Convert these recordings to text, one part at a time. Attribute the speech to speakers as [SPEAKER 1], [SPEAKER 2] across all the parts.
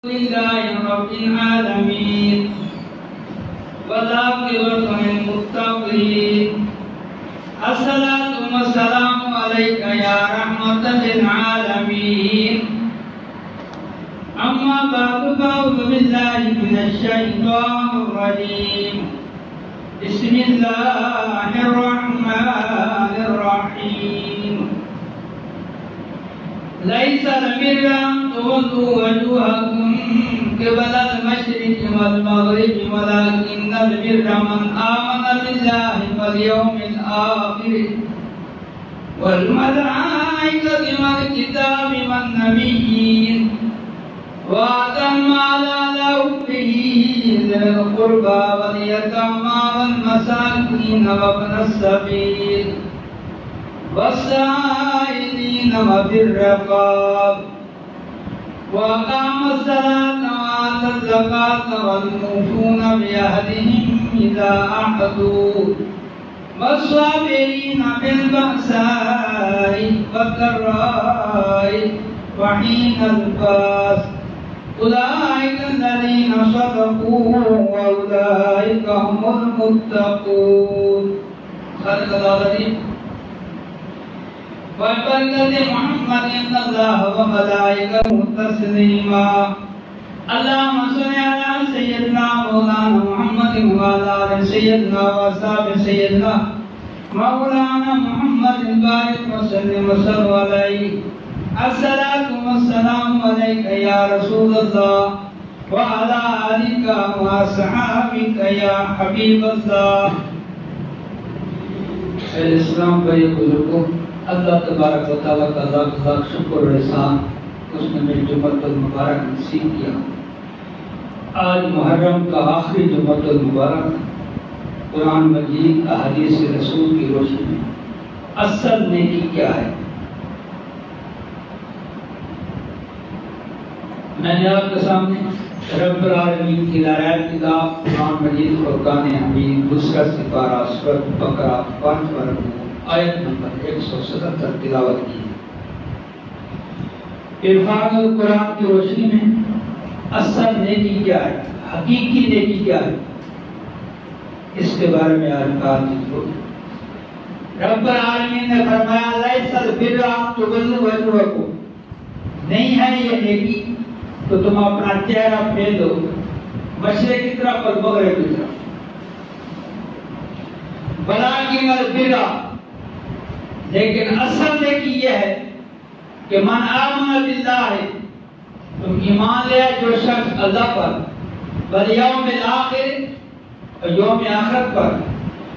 [SPEAKER 1] لله رب العالمين والعاقبة للمتقين الصلاة والسلام عليك يا رحمة للعالمين أما بعد فأعوذ بالله من الشيطان الرجيم بسم الله الرحمن الرحيم ليس البر أن تولوا وجوهكم قبل المشرق والمغرب ولكن البر من آمن بالله واليوم الآخر والملائكة والكتاب والنبيين وآتى المال على حبه ذوي القربى واليتامى والمساكين وابن السبيل والسائلين وفي الرقاب وأقام الصلاة وآتى الزكاة والموفون بعهدهم إذا عهدوا والصابرين في البأساء والضراء وحين البأس أولئك الذين صدقوا وأولئك هم المتقون. صدق الله العظيم. وبركة محمد إن الله وملائكته تسليما. اللهم صل على سيدنا مولانا محمد وعلى آل سيدنا وأصحاب سيدنا مولانا محمد بارك وسلم وصلوا عليه. الصلاة والسلام عليك يا رسول الله وعلى آلك وأصحابك يا حبيب الله. السلام علیکم. اللہ تبارک و تعالیٰ کا لاکھ لاکھ شکر و احسان، اس نے میری جمعۃ المبارک نصیب کیا. آج محرم کا آخری جمعۃ المبارک قرآن مجید احادیث رسول کی روشنی میں اصل نیکی کیا ہے؟ میں نے آپ کے سامنے رب العالمین کی لائحہ کتاب قرآن مجید فرقان حمید دوسرا سپارہ سورۃ بقرہ 5واں رکوع آیت نمبر 177 تلاوت کی. عرفان القرآن کی روشنی میں اصل نیکی کیا ہے، حقیقی نیکی کیا ہے، اس کے بارے میں آج بات ہوگی. رب العالمین نے فرمایا لیس البر ان تولوا وجوہکم، نہیں ہے یہ نیکی تو تم اپنا چہرہ پھیر دو مشرق کی طرف اور مغرب کی طرف. ولکن البر، لیکن اصل نیکی یہ ہے کہ من آمن باللہ، تم ایمان لے جو شخص اللہ پر، والیوم الآخر اور یوم آخرت پر،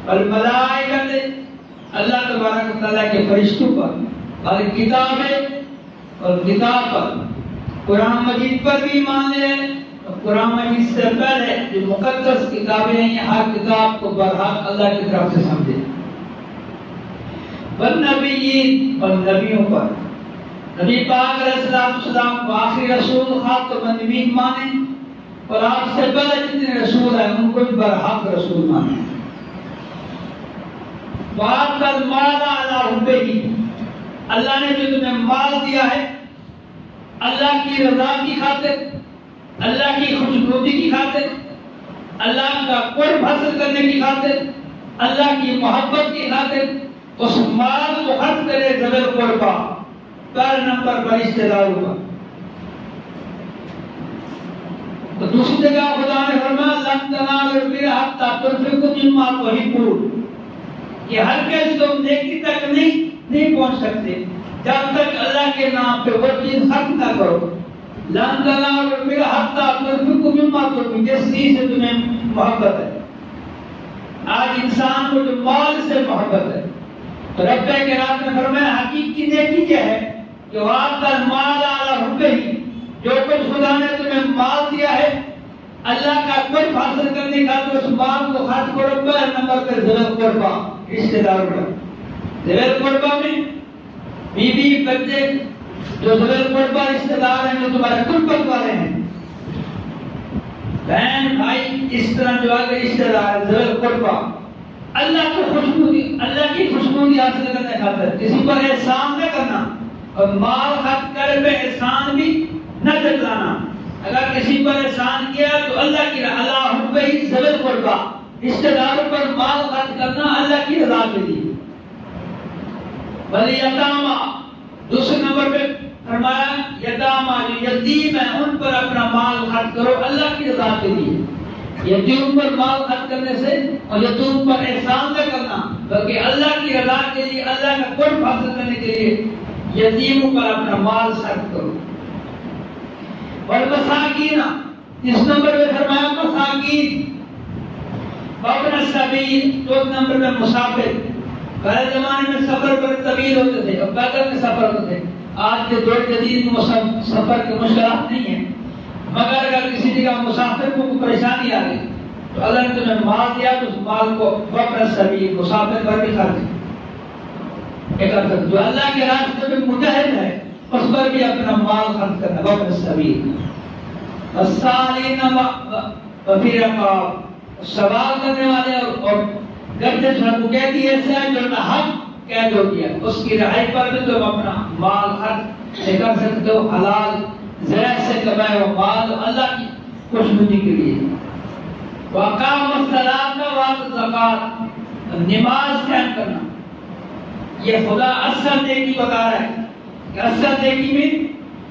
[SPEAKER 1] والملائکۃ اللہ تبارک و تعالیٰ کے فرشتوں پر، اور کتاب پر، قرآن مجید پر بھی ایمان لے. قرآن مجید سے پہلے جو مقدس کتابیں ہیں ہر کتاب کو برحق اللہ کی طرف سے سمجھے. والنبیین، اور نبیوں پر، نبی پاک علیہ السلام کو آخری رسول خاتم النبیین مانے، اور آپ سے پہلے جتنے رسول ہیں ان کو بھی برحق رسول مانے. وآتى المال على حبه، اللہ نے جو تمہیں مال دیا ہے اللہ کی رضا کی خاطر، اللہ کی خوشنودی کی خاطر، اللہ کا قرب حاصل کرنے کی خاطر، اللہ کی محبت کی خاطر، اس مال کو خرچ کرے ذوی القربہ، پہلے نمبر پر رشتہ داروں کا. تو دوسری جگہ خدا نے فرمایا لن تنالوا البر حتى تنفقوا مما تحبون، کہ ہرگز تم نیکی تک نہیں پہنچ سکتے جب تک اللہ کے نام پہ وہ چیز خرچ نہ کرو. لن تنالوا البر حتى تنفقوا مما تحبون، جس چیز سے تمہیں محبت ہے. آج انسان کو جو مال سے محبت ہے، تو رب کرام نے فرمایا حقیقی نیکی کیا ہے کہ وآتى المال على حبه، جو کچھ خدا نے تمہیں مال دیا ہے اللہ کا قرب حاصل کرنے کا تو اس مال کو خرچ کرو. پہلے نمبر پر ذوی القربہ، رشتہ داروں پر. ذوی القربہ میں بیوی بچے جو ذوی القربہ رشتہ دار ہیں جو تمہارے قربت والے ہیں، بہن بھائی، اس طرح جو آگے رشتہ دار ذوی القربہ، اللہ کی خوشنودی حاصل کرنے خاطر کسی پر احسان نہ کرنا اور مال خرچ کر پہ احسان بھی نہ جتلانا. اگر کسی پر احسان کیا تو اللہ کی اللہ حب ہی ذوی قربا، رشتہ داروں پر مال خرچ کرنا اللہ کی رضا کے لیے. والیتاما، دوسرے نمبر پہ فرمایا یتاما جو یتیم ہیں ان پر اپنا مال خرچ کرو اللہ کی رضا کے لیے. یتیم پر مال خرچ کرنے سے اور یتیم پر احسان نہ کرنا بلکہ اللہ کی رضا کے لیے، اللہ کا قرب حاصل کرنے کے لیے یتیموں پر اپنا مال خرچ کرو. والمساکین، اس نمبر پہ فرمایا مساکین. وابن السبیل، چوتھے نمبر پہ مسافر. پہلے زمانے میں سفر بڑے طویل ہوتے تھے اور پیدل کے سفر ہوتے تھے. آج کے دور جدید میں سفر کے مشکلات نہیں ہیں، مگر اگر کسی جگہ مسافر کو کوئی پریشانی آ گئی تو اللہ نے تمہیں مال دیا تو اس مال کو وابن السبیل مسافر پر بھی خرچ کر سکتے. جو اللہ کے راستے میں مجاہد ہے اس پر بھی اپنا مال خرچ کرنا. وابن السبیل. السالین وفی رقاب، سوال کرنے والے اور گردے کو کہتی ہے جو نہ حق قید ہو گیا اس کی رہائی پر بھی تم اپنا مال خرچ کر سکتے ہو. حلال زیادہ سے کمائے ہو مال اللہ کی خوشنودی کے لیے. وقام الصلاۃ وآت الزکات، نماز قائم کرنا. یہ خدا اصل نیکی بتا رہا ہے کہ اصل نیکی میں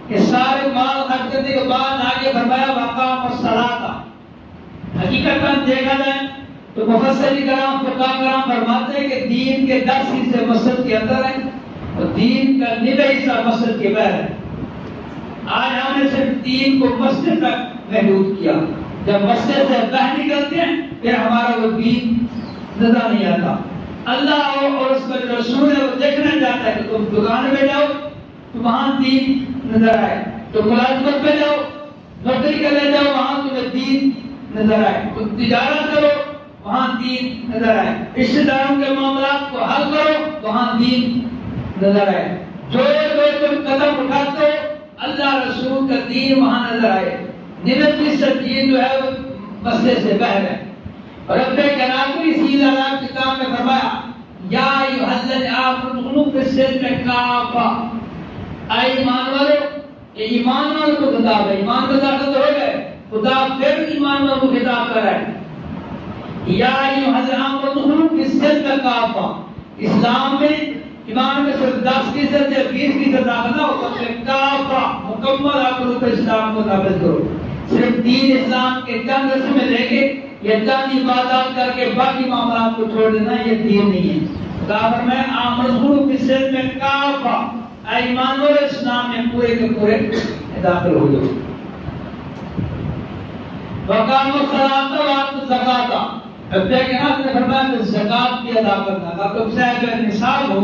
[SPEAKER 1] کہ سارے مال خرچ کرنے کے بعد آگے فرمایا وقام الصلاۃ. حقیقت میں دیکھا جائے تو مفسرین کرام فقہاء کرام فرماتے ہیں کہ دین کے 10 حصے مسجد کے اندر ہیں اور دین کا 9 حصہ مسجد کے باہر ہے. آج ہم نے صرف دین کو مسجد تک محدود کیا. جب مسجد سے باہر نکلتے ہیں پھر ہمارا وہ دین نظر نہیں آتا. اللہ اور اس کا جو رسول ہے وہ دیکھنا چاہتا ہے کہ تم دکان میں جاؤ تو وہاں دین نظر آئے، تم ملازمت پہ جاؤ نوکری کرنے جاؤ وہاں تمہیں دین نظر آئے، تم تجارت کرو وہاں دین نظر آئے، رشتہ داروں کے معاملات کو حل کرو وہاں دین نظر آئے. جو تم قدم اٹھاتے ہو اللہ رسول کا دین وہاں نظر آئے. 99% دین جو ہے وہ مسئلے سے باہر ہے. اور اپنے کناکری سیدھا نام کتاب میں فرمایا یا ایھا الذین آمنوا ادخلوا فی السلم کافہ، اے ایمان والو. یہ ایمان والوں کو خطاب ہے، ایمان کا داخل ہو گئے خدا پھر ایمان والوں کو خطاب کر رہا ہے. یا ایھا الذین آمنوا ادخلوا فی السلم کافہ، اسلام میں ایمان میں صرف 10% یا 20% داخل نہ ہو بلکہ کافہ مکمل آپ کو اسلام کو نافذ کرو. صرف دین اسلام کے چند رسمیں لے کے یا چند عبادات کر کے باقی معاملات کو چھوڑ دینا یہ دین نہیں ہے. کافر میں آمنوا بالسلم میں کافہ، ایمان اور اسلام میں پورے کے پورے داخل ہو جاؤ. وقام الصلاۃ وآت الزکات، اب دیکھیں آپ نے فرمایا کہ زکات بھی ادا کرنا. اب صاحب نصاب ہو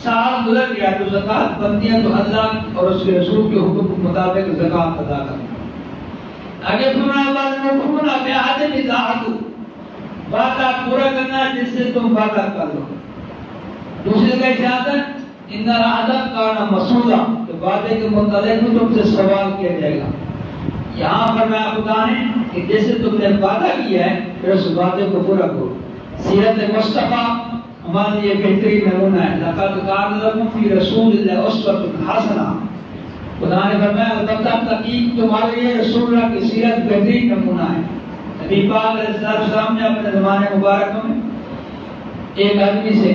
[SPEAKER 1] سال گزر گیا تو زکات بنتی ہے تو اللہ اور اس کے رسول کے حکم کے مطابق زکات ادا کرنا. آگے فرمایا والموفون بعہدہم اذا عاہدوا، وعدہ پورا کرنا جس سے تم وعدہ کر لو. دوسری جگہ کیا آتا ہے ان العہد کان مسئولا، کہ وعدے کے متعلق تم سے سوال کیا جائے گا. یہاں فرمایا خدا نے کہ جیسے تم نے وعدہ کیا ہے پھر اس وعدے کو پورا کرو. سیرت مصطفیٰ ہمارے لیے بہترین نمونہ ہے. لقد کان لکم فی رسول اللہ اسوۃ حسنہ، خدا نے فرمایا تب تحقیق تمہارے لیے رسول اللہ کی سیرت بہترین نمونہ ہے. نبی پاک علیہ السلام نے اپنے زمانے مبارک میں ایک آدمی سے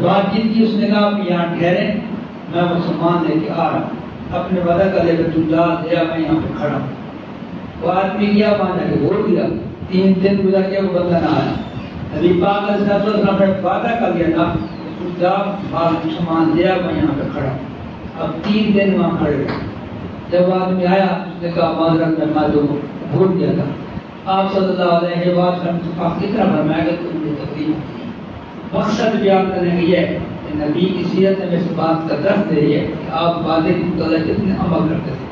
[SPEAKER 1] بات چیت کی. اس نے کہا کہ یہاں ٹھہرے میں مسلمان لے کے آ رہا ہوں، اپنے وعدہ کا لے کر تم جا دیا میں یہاں پہ کھڑا ہوں. وہ آدمی کیا مانا کہ بول دیا. 3 دن گزر گیا وہ بندہ نہ آیا. نبی پاک علیہ السلام نے وعدہ کر لیا تھا کہ تم جا مسلمان دیا میں یہاں پہ کھڑا ہوں. اب 3 دن وہاں کھڑے رہے. جب آدمی آیا اس نے کہا معذرت میں تو بھول گیا تھا. آپ صلی اللہ علیہ وسلم اتنا فرمایا کہ تم نے تکلیف. مقصد بیان کرنے کی ہے کہ نبی کی سیرت میں اس بات کا درس دے رہی ہے کہ آپ وعدے کی مطابق کتنے عمل کرتے تھے.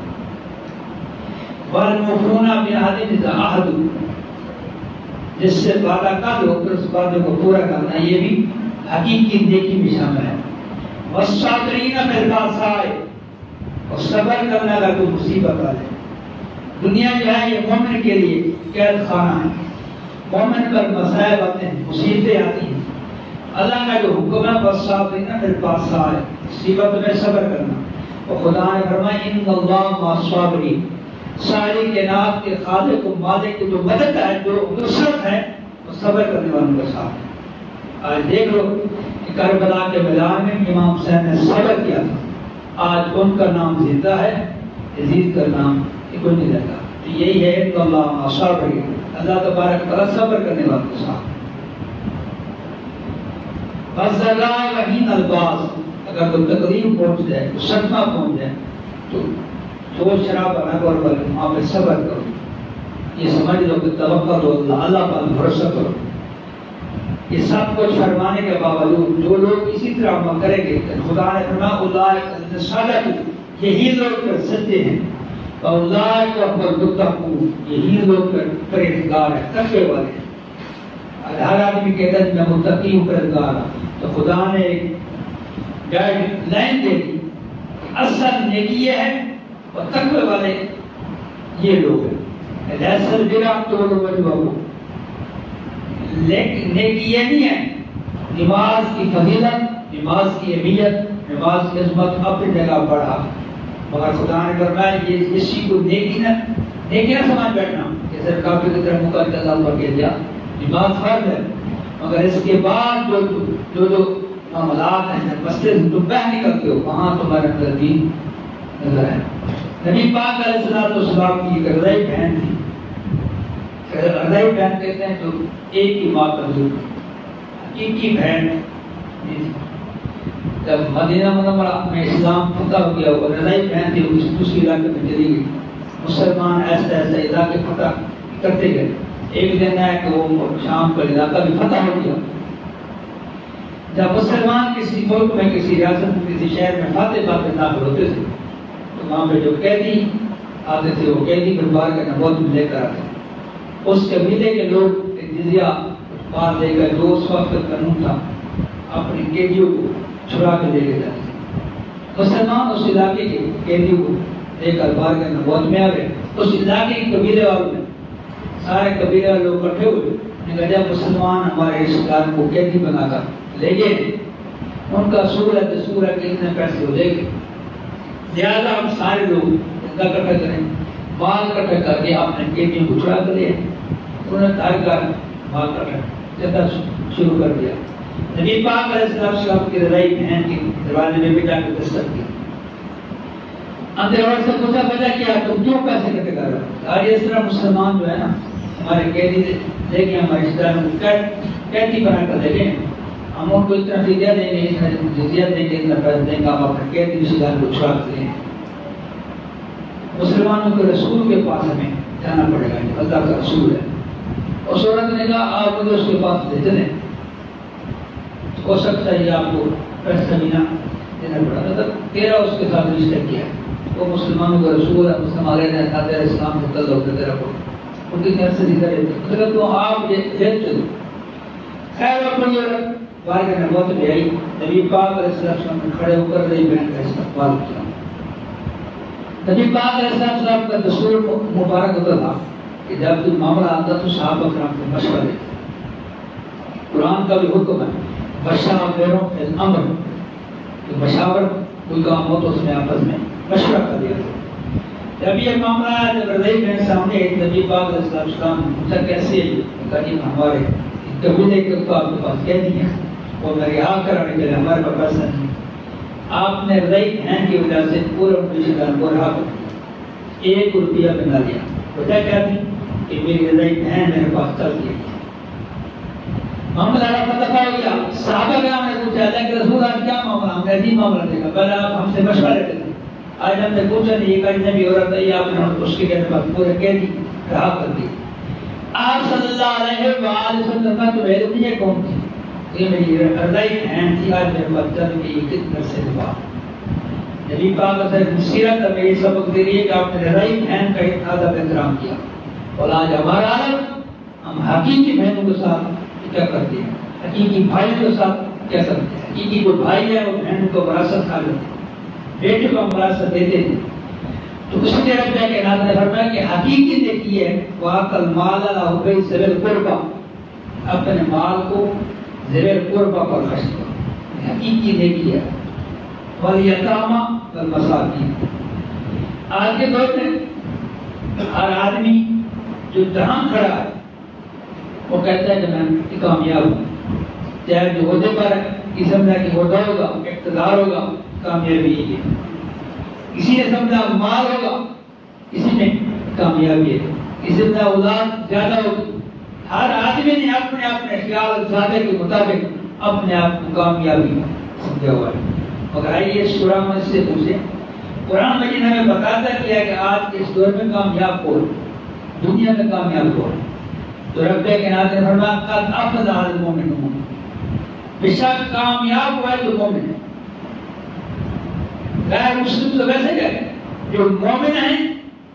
[SPEAKER 1] والموفون بعہدہم اذا عاہدوا، جس سے وعدہ کر لو پھر اس وعدے کو پورا کرنا، یہ بھی حقیقی نیکی میں شامل ہے. والصابرین فی البأساء، اور صبر کرنا اگر کوئی مصیبت آ جائے. دنیا جو ہے یہ مومن کے لیے قید خانہ ہے. مومن پر مصائب آتے ہیں، مصیبتیں آتی ہیں. اللہ کا جو حکم ہے والصابرین فی البأساء، مصیبت میں صبر کرنا. اور خدا نے فرمایا ان اللہ مع الصابرین، ساری کائنات کے خالق و مالک کی جو مدد ہے، جو نصرت ہے، وہ صبر کرنے والوں کے ساتھ ہے۔ آج دیکھ لو کہ کربلا کے میدان میں امام حسین نے صبر کیا تھا، آج ان کا نام زندہ ہے، یزید کا نام کوئی نہیں رہتا۔ تو یہی ہے تو اللہ صابر، اللہ تبارک تعالیٰ صبر کرنے والوں کے ساتھ۔ فَزَّلَا وَحِينَ الْبَاسِ، اگر کوئی تکلیف پہنچ جائے، کوئی صدمہ پہنچ جائے تو سوچ شراب نہ کرو بلکہ وہاں پہ صبر کرو، یہ سمجھ لو کہ توکل ہو، اللہ پر بھروسہ کرو۔ یہ سب کچھ فرمانے کے باوجود جو لوگ اسی طرح عمل کریں گے، خدا نے فرمایا اولئک الذین صدقوا، یہی لوگ سچے ہیں، اولئک هم المتقون، یہی لوگ پرہیزگار ہیں، تقوی والے ہیں۔ ہر آدمی کہتا ہے میں متقی ہوں، پرہیزگار ہوں، تو خدا نے ایک گائیڈ لائن دے دی کہ اصل نیکی یہ ہے اور تقوی والے یہ لوگ ہیں۔ لیس البر ان تولوا وجوہکم، لیکن نیکی یہ نہیں ہے نماز کی فضیلت، نماز کی اہمیت، نماز کی عظمت اپنی جگہ بڑھا، مگر خدا نے فرمایا یہ اسی کو نیکی نہ سمجھ بیٹھنا کہ صرف کافی کی طرح مقدس اللہ پر کہہ دیا نماز فرض ہے، مگر اس کے بعد جو معاملات ہیں مسئلے سے تم باہر نکلتے ہو وہاں تمہارے اندر دین نظر ہے۔ نبی پاک علیہ السلام کی ایک رضائی بہن تھی، رضائی بہن کہتے ہیں جو ایک ہی ماں کا ذکر، حقیقی بہن نہیں تھی۔ جب مدینہ منورہ میں اسلام فتح ہو گیا اور رضائی بہن تھی دوسری علاقے میں چلی گئی، مسلمان ایسے ایسے علاقے فتح کرتے گئے، ایک دن ہے کہ وہ شام کا علاقہ بھی فتح ہو گیا۔ جب مسلمان کسی ملک میں کسی ریاست میں کسی شہر میں فاتح داخل ہوتے تھے تو وہاں پہ جو قیدی آتے تھے وہ قیدی دربار کے نبوت میں لے کر آتے، اس قبیلے کے لوگ جزیہ بار لے کر جو اس وقت قانون تھا اپنے قیدیوں کو چھڑا کے لے کے جاتے تھے۔ مسلمان اس علاقے کے قیدیوں کو لے کر بار کے نبوت میں آ گئے، اس علاقے کے قبیلے والوں نے سارے قبیلے والے لوگ اکٹھے ہوئے، جب مسلمان ہمارے رشتہ دار کو قیدی بنا کر لے گئے ان کا اصول ہے دستور ہے کہ اتنے پیسے ہو جائے گے، لہٰذا ہم سارے لوگ اکٹھا کریں، مال اکٹھا کر کے اپنے قیدیوں کو چھڑا کر لیا۔ انہوں نے تاریخ مال اکٹھا شروع کر دیا۔ نبی پاک علیہ السلام کی رضائی بہن کے دروازے میں بھی جا کے دستک کی، اندر اور سے پوچھا وجہ کیا تم کیوں پیسے اکٹھے کر رہے ہو؟ آج اس طرح مسلمان جو ہے نا ہمارے قیدی لے کے ہمارے رشتہ داروں کو قیدی بنا کر لے گئے، ہم ان کو اتنا فدیہ دیں گے، اتنا جزیہ دیں گے، اتنا پیسہ دیں گے، ہم اپنے قیدی رشتہ دار کو چھڑا کر لیں۔ مسلمانوں کے رسول کے پاس ہمیں جانا پڑے گا، اللہ کا رسول ہے۔ اس عورت نے کہا آپ مجھے اس کے پاس لے چلیں، ہو سکتا ہے یہ آپ کو پیسہ بھی نہ دینا پڑا، مطلب تیرا اس کے ساتھ رشتہ کیا ہے، وہ مسلمانوں کا رسول ہے، مسلمان نے تیرا اسلام کو تل ہو تیرا کو ان کی طرف سے نہیں کرے تو آپ یہ لے چلو۔ خیر اپنی عورت بار کے نبوت میں آئی، نبی پاک علیہ السلام نے کھڑے ہو کر رضائی بہن کا استقبال کیا۔ نبی پاک علیہ السلام کا دستور مبارک ہوتا تھا کہ جب کوئی معاملہ آتا تو صحابہ کرام کو مشورہ دیتے، قرآن کا بھی حکم ہے بشاوروں فی الامر، کہ مشاور کوئی کام ہو تو اس میں آپس میں مشورہ کر دیا۔ جب یہ معاملہ آیا جب رضائی بہن سامنے نبی پاک علیہ السلام نے پوچھا کیسے ہمارے قبیلے کے تو آپ کے پاس کہہ دیا وہ میں رہا کرانے کے لیے ہمارے پاس پیسہ نہیں، آپ نے رضائی بہن کی وجہ سے پورا رشتہ دار کو رہا کر دیا، 1 روپیہ بھی نہ لیا۔ وجہ کیا تھی کہ میری رضائی بہن میرے پاس چل گئی۔ معاملہ فتح ہو گیا، صحابہ کرام نے پوچھا اللہ کے رسول آج کیا معاملہ؟ ہم نے عجیب معاملہ دیکھا، پہلے آپ ہم سے مشورہ لیتے تھے، آج ہم نے پوچھا نہیں ایک اجنبی عورت ہے آپ نے اس کے کہنے پر پورے قیدی رہا کر دی۔ آپ صلی اللہ علیہ وسلم کا تو علم نہیں ہے کون تھی، یہ میری رضائی بہن تھی، آج میرے پاس چل گئی کتنے سے بعد۔ نبی پاک سے سیرت میں یہ سبق دے رہی ہے کہ آپ نے رضائی بہن کا ادب احترام کیا، اور آج ہمارا عالم ہم حقیقی بہنوں کے ساتھ کیا کرتے ہیں، حقیقی بھائی کے ساتھ کیا کرتے ہیں، حقیقی کوئی بھائی ہے وہ بہن کو وراثت کھا لیتے ہیں، بیٹے کو ہم وراثت دیتے ہیں۔ تو اس نے فرمایا کہ حقیقی نیکی ہے وَآتَى الْمَالَ عَلَىٰ حُبِّهِ ذَوِي الْقُرْبَىٰ، اپنے مال کو ذوی القربیٰ پر خرچ کرو، حقیقی نیکی ہے۔ وَالْيَتَامَىٰ وَالْمَسَاکِینِ، آج کے دور میں ہر آدمی جو جہاں کھڑا ہے وہ کہتا ہے کہ میں کامیاب ہوں، چاہے جو عہدے پر ہے کسی سمجھا کہ عہدہ ہوگا، اقتدار ہوگا، کامیابی یہی ہے. کسی نے سمجھا مال ہوگا، کسی نے کامیابی ہے، کسی نے سمجھا اولاد زیادہ ہوگی. ہر آدمی نے اپنے اپنے خیال زیادہ کے مطابق اپنے آپ کو کامیابی سمجھا ہوا ہے. مگر آئیے سورہ مجید سے پوچھیں، قرآن مجید ہمیں بتاتا کیا کہ آج کے اس دور میں کامیاب کون، دنیا میں کامیاب کون؟ تو رب کائنات نے فرمایا قد افلح المؤمنون، بے شک کامیاب ہوا ہے جو مومن ہے. غیر مسلم تو ویسے کہ جو مومن ہے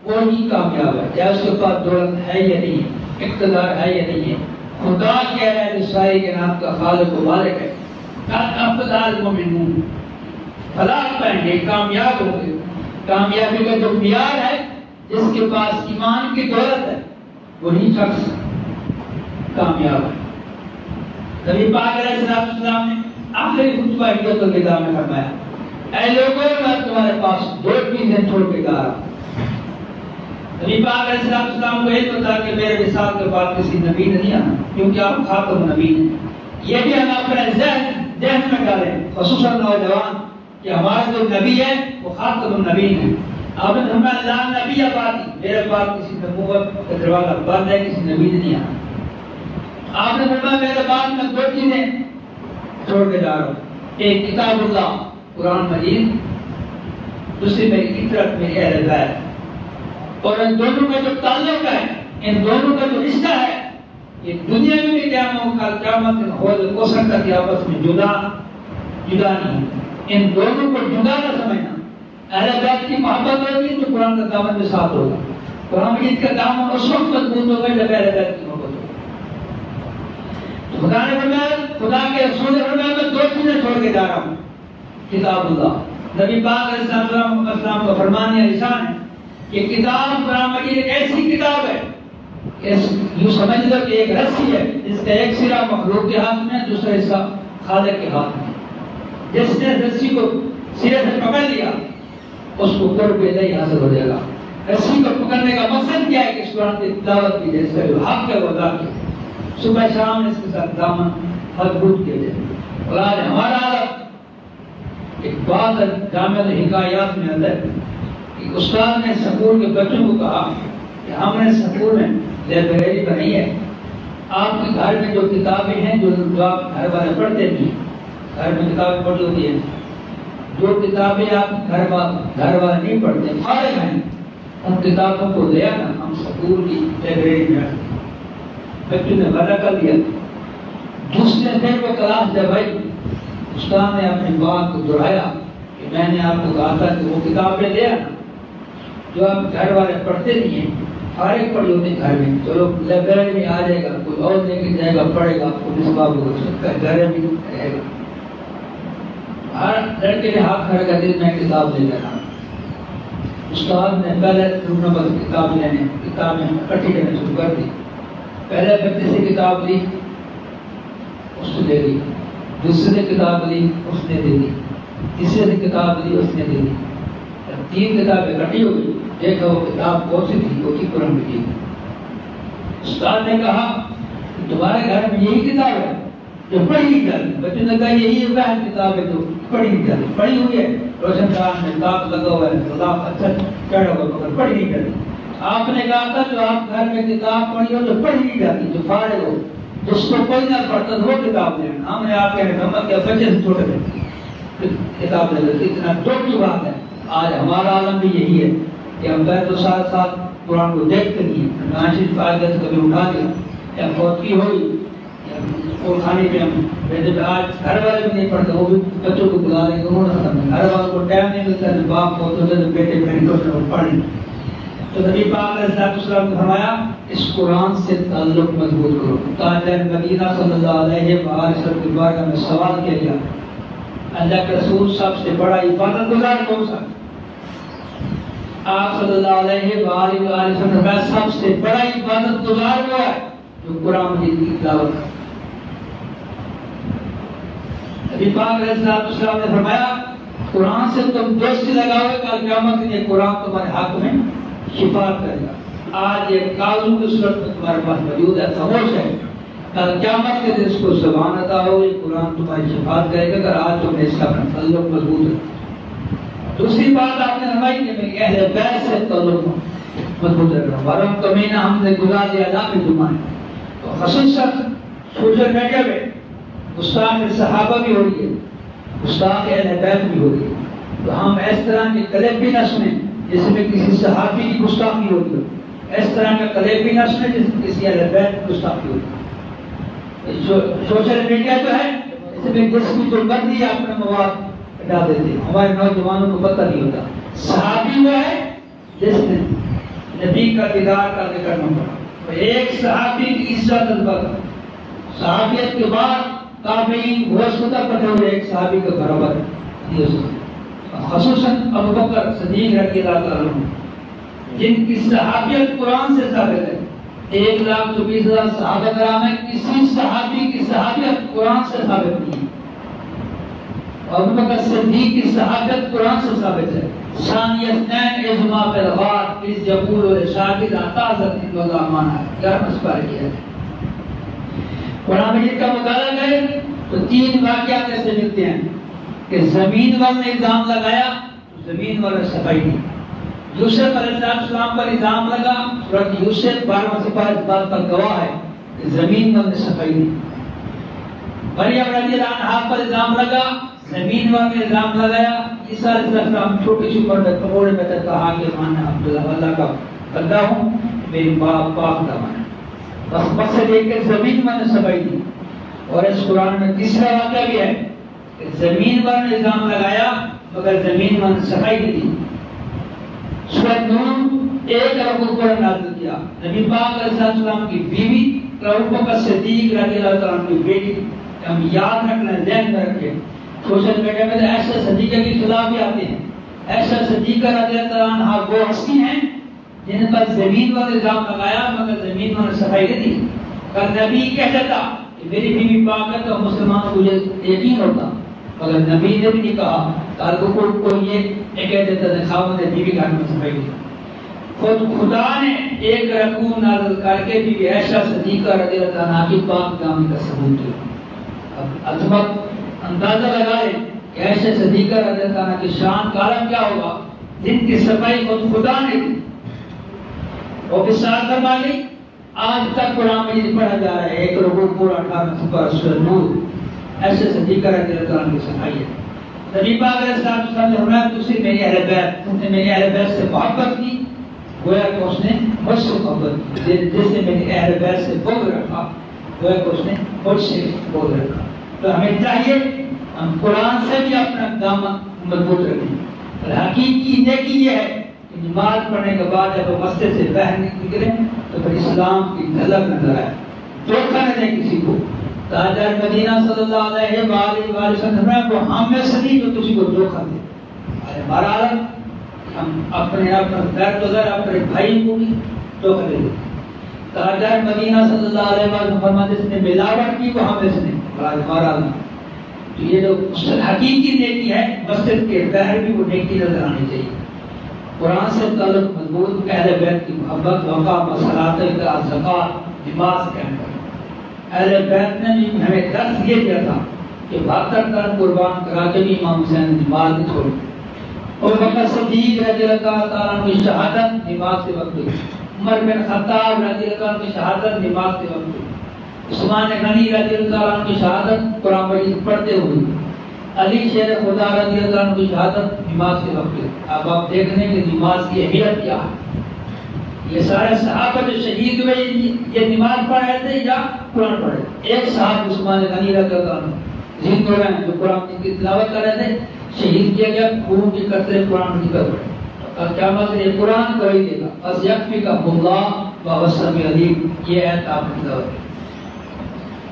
[SPEAKER 1] وہ ہی کامیاب ہے، چاہے اس کے پاس دولت ہے یا نہیں ہے، اقتدار ہے یا نہیں ہے. خدا کہہ رہا ہے جو سارے کائنات کا خالق و مالک ہے، قد افلح المؤمنون، فلاح پائیں گے، کامیاب ہوں گے. کامیابی کا جو معیار ہے، جس کے پاس ایمان کی دولت ہے وہی شخص کامیاب ہے. نبی پاک علیہ السلام نے آخری خطبہ ہجرت الوداع میں فرمایا، اے لوگوں میں تمہارے پاس دو چیزیں چھوڑ کے جا رہا ہوں. نبی پاک علیہ السلام کو یہ بتا کہ میرے وصال کے بعد کسی نبی نہیں آنا، کیونکہ آپ خاتم نبی ہیں. یہ بھی ہم اپنے ذہن میں ڈالیں، خصوصاً نوجوان، کہ ہمارا جو نبی ہے وہ خاتم النبی ہے. آپ نے فرمایا لا نبی آبادی، میرے پاس کسی نبوت کا دروازہ بند ہے، کسی نبی نہیں آنا. آپ نے فرمایا میرے بعد میں دو چیزیں چھوڑ کے جا رہا ہوں، ایک کتاب اللہ قرآن مجید، دوسری میری اطرت میری اہل بیت. اور ان دونوں کا جو تعلق ہے، ان دونوں کا جو رشتہ ہے، یہ دنیا میں بھی قیامت ہو سکتا کہ آپس میں جدا نہیں. ان دونوں کو جدا نہ سمجھنا. اہل بیت کی محبت ہوگی تو قرآن کا دامن میں ساتھ ہوگا. قرآن مجید کا دامن اس وقت مضبوط ہوگا جب اہل بیت کی محبت ہوگی. تو خدا نے فرمایا، خدا کے رسول نے فرمایا میں دو چیزیں چھوڑ کے جا رہا ہوں، کتاب اللہ. نبی پاک علیہ السلام کا فرمان یا ارشاد ہے کہ کتاب قرآن مجید ایک ایسی کتاب ہے کہ یوں سمجھ لو کہ ایک رسی ہے جس کا ایک سرا مخلوق کے ہاتھ میں، دوسرا حصہ خالق کے ہاتھ میں. جس نے رسی کو سرے سے پکڑ لیا اس کو قرب الہی حاصل ہو جائے گا. رسی کو پکڑنے کا مقصد کیا ہے کہ اس قرآن کی تلاوت کی جائے، اس کا جو حق ہے وہ ادا کیا، صبح شام اس کے ساتھ دامن مضبوط کیا جائے. اور آج ہمارا حالت ایک بات جامع حکایات میں آتا ہے کہ استاد نے سکول کے بچوں کو کہا کہ ہم نے سکول میں لائبریری بنائی ہے، آپ کے گھر میں جو کتابیں ہیں جو آپ گھر والے پڑھتے نہیں، گھر میں کتابیں پڑھی ہوتی ہیں، جو کتابیں آپ گھر والے نہیں پڑھتے فارغ ہیں، ان کتابوں کو لے آنا، ہم سکول کی لائبریری میں رکھتے ہیں. بچوں نے وعدہ کر دیا. دوسرے دن وہ کلاس جب آئی، استاد نے اپنی بات کو دہرایا کہ میں نے آپ کو کہا تھا کہ وہ کتابیں لے آنا جو آپ گھر والے پڑھتے نہیں ہیں، فارغ پڑھی ہوتے ہیں گھر میں، چلو لائبریری میں آ جائے گا، کوئی اور لے کے جائے گا پڑھے گا، کوئی نصاب ہو سکتا ہے گھر میں رہے گا. ہر لڑکے نے ہاتھ کھڑا کر دیا میں کتاب لے جانا. استاد نے پہلے نمبر کتاب لینے، کتابیں اکٹھی کرنے شروع کر دی. پہلے بچے سے کتاب لی، اس نے دے دی. دوسرے نے کتاب لی، اس نے دے دی. تیسرے سے کتاب لی، اس نے دے دی. تین کتابیں اکٹھی ہو گئی. دیکھا وہ کتاب کون سی تھی؟ وہ تھی قرآن مجید. استاد نے کہا تمہارے گھر میں یہی کتاب ہے جو پڑھی نہیں جاتی. بچوں نے کہا یہی وہ کتاب ہے جو پڑھی نہیں جاتی. پڑھی ہوئی ہے، روشن خان میں کتاب لگا ہوا ہے، خلاف اچھا چڑھا ہوا مگر پڑھی نہیں جاتی. آپ نے کہا تھا جو آپ گھر میں کتاب پڑھی ہو جو پڑھی نہیں جاتی، جو فارغ ہو، جس کو کوئی نہ پڑھتا وہ کتاب لینا. ہم نے آپ کے نمبر کے بچے سے چھوٹے تھے کتاب لے لیتے. اتنا دکھ کی بات ہے. آج ہمارا عالم بھی یہی ہے کہ ہم بیت و ساتھ ساتھ قرآن کو دیکھتے نہیں ہیں. ناشد فائدہ سے کبھی اٹھا دیا یا فوتگی ہوئی اور کھانے پہ ہم آج گھر والے بھی نہیں پڑھتے، وہ بھی بچوں کو بلا لیں گے. گھر والوں کو ٹائم نہیں ملتا، باپ کو بیٹے بہن کو پڑھ لیں. تو نبی پاک علیہ السلام نے فرمایا اس قرآن سے تعلق مضبوط کرو. تاجدار مدینہ صلی اللہ علیہ وسلم کے بارے میں سوال کیا گیا اللہ کے رسول سب سے بڑا عبادت گزار کون سا؟ آپ صلی اللہ علیہ وسلم نے سب سے بڑا عبادت گزار ہوا ہے جو قرآن مجید کی تلاوت کرتا. نبی پاک علیہ السلام نے فرمایا قرآن سے تم دوستی لگاؤ، کل قیامت کے لیے قرآن تمہارے حق میں شفاعت کرے گا. آج ایک کاغذ کی صورت میں تمہارے پاس موجود ہے، خاموش ہے، کل قیامت کے دن اس کو زبان عطا ہو، یہ قرآن تمہاری شفاعت کرے گا اگر آج تم نے اس کا اپنا تعلق مضبوط رکھا۔ دوسری بات آپ نے فرمائی کہ میں اہل بیت سے تعلق مضبوط رکھنا، ورم کمینہ ہم نے گزار دیا نہ بھی جمعہ، تو خصوصاً سوشل میڈیا پہ گستاخ صحابہ بھی ہو رہی ہے، گستاخ اہل بیت بھی ہو رہی ہے، تو ہم اس طرح کے کلپ بھی نہ سنیں جس میں کسی صحابی کی گستاخی ہوتی ہے، اس طرح کا کلپ بھی نہ سنیں جس میں کسی اہل بیت کی گستاخی ہوتی ہے۔ سوشل میڈیا جو ہے اس میں جس کی جو بندی اپنا مواد ہٹا دیتے ہیں، ہمارے نوجوانوں کو پتہ نہیں ہوتا۔ صحابی وہ ہے جس نے نبی کا دیدار کا ذکر نہ پڑا، ایک صحابی کی عزت البتہ صحابیت کے بعد تابعین وسطہ پڑے ہوئے ایک صحابی کا برابر نہیں ہو سکتا، خصوصاً ابو بکر صدیق رضی اللہ عنہ جن کی صحابیت قرآن سے ثابت ہے۔ 1,24,000 صحابہ کرام میں کسی صحابی کی صحابیت قرآن سے ثابت نہیں ہے، ابو بکر صدیق کی صحابیت قرآن سے ثابت ہے۔ ثانی اثنین اجماع فی الغار اس یقول الشاکر اعتاذت ان اللہ مانا ہے، کیا مسئلہ کیا ہے؟ قرآن مجید کا مطالعہ کریں تو 3 واقعات ایسے ملتے ہیں کہ زمین والوں نے الزام لگایا تو زمین والوں نے صفائی دی۔ یوسف علیہ السلام پر الزام لگا، سورۃ یوسف 12واں سپارہ اس بات پر گواہ ہے کہ زمین والوں نے صفائی دی۔ مریم رضی اللہ عنہا پر الزام لگا، زمین والوں نے الزام لگایا۔ عیسیٰ علیہ السلام چھوٹی سی عمر میں کموڑے میں کہا کہ میں عبداللہ اللہ کا بندہ ہوں، میری باپ پاک دامن ہے۔ بس مقصد یہ کہ زمین میں نے صفائی دی۔ اور اس قرآن میں تیسرا واقعہ بھی ہے کہ زمین پر نے الزام لگایا مگر زمین میں نے صفائی نہیں دی۔ سورۃ نور 1 رکوع قرآن نازل کیا، نبی پاک علیہ السلام کی بیوی ابو بکر صدیق رضی اللہ عنہ کی بیٹی، ہم یاد رکھنا ذہن میں رکھیں۔ سوشل میڈیا میں ایسے صدیقہ کی خلاف بھی آتے ہیں، ایسا صدیقہ رضی اللہ عنہ وہ ہستی ہیں جن پر زمین پر الزام لگایا مگر زمین پر صفائی نہیں دی۔ اگر نبی کہہ دیتا کہ میری بیوی پاک ہے تو مسلمان کو یقین ہوتا، مگر نبی نے بھی نہیں کہا، کارگو کو یہ کہہ دیتا ہے خاوند نے بیوی گھر میں صفائی دی۔ خود خدا نے 1 رکوع نازل کر کے بھی ایسا صدیقہ رضی اللہ عنہ کی پاک دامنی کا ثبوت دیا۔ اب عظمت اندازہ لگائے کہ ایسے صدیقہ رضی اللہ عنہ کی شان کا عالم کیا ہوگا جن کی صفائی خود خدا نے دی۔ اور بسار فرما لی، آج تک قرآن مجید پڑھا جا رہا ہے، 1 رکوع پورا 18 سپارہ سورۃ نور، ایسے صدیقہ رضی اللہ عنہ کی صفائی ہے۔ نبی پاک علیہ السلام نے فرمایا تجھے میری اہل بیت، تم نے میری اہل بیت سے محبت کی، گویا کہ اس نے مجھ سے محبت کی، جیسے میری اہل بیت سے بغض رکھا گویا کہ اس نے مجھ سے بغض رکھا۔ تو ہمیں چاہیے ہم قرآن سے بھی اپنا دامن مضبوط رکھیں۔ اور حقیقی نیکی یہ ہے کہ نماز پڑھنے کے بعد جب وہ مسجد سے باہر نکلیں تو پھر اسلام کی جھلک نظر آئے، دھوکہ نہ دیں کسی کو۔ تاجدار مدینہ صلی اللہ علیہ وآلہ وسلم کو ہم میں سے نہیں جو کسی کو دھوکہ دے۔ ہمارا عالم ہم اپنے درد وغیرہ اپنے بھائی کو بھی دھوکہ دے دیتے۔ تاجدار مدینہ صلی اللہ علیہ وسلم فرماتے جس نے ملاوٹ کی وہ ہم میں سے نہیں، ہمارا عالم۔ تو یہ جو حقیقی نیکی ہے مسجد کے باہر بھی وہ نیکی نظر آنی چاہیے۔ قرآن سے تعلق مضبوط، اہل بیت کی محبت، وقار، صلاۃ، زکوٰۃ، نماز کے اندر اہل بیت نے بھی ہمیں درس یہ دیا تھا کہ 72 تن قربان کرا کے بھی امام حسین نے نماز نہیں چھوڑی۔ اور بکر صدیق رضی اللہ تعالیٰ عنہ کی شہادت نماز کے وقت ہوئی، عمر بن خطاب رضی اللہ عنہ کی شہادت نماز کے وقت ہوئی، عثمان غنی رضی اللہ عنہ کی شہادت قرآن مجید پڑھتے ہوئی، علی شیر خدا رضی اللہ عنہ کی شہادت نماز کے وقت ہوئی۔ اب آپ دیکھ لیں کہ نماز کی اہمیت کیا ہے۔ یہ سارے صحابہ جو شہید ہوئے یہ نماز پڑھ رہے تھے یا قرآن پڑھ رہے تھے؟ ایک صاحب عثمان غنی رضی اللہ عنہ زندہ ہوئے ہیں جو قرآن کی تلاوت کر رہے تھے، شہید کیا گیا، خون کی قطرے قرآن کی پر پڑے۔ قیامت یہ قرآن کو ہی دے گا، بس یکفی کا اللہ و السمیع العلیم، یہ ہے آپ کی تلاوت۔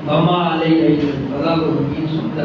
[SPEAKER 1] وما علیہ البلاغ المبین، سنت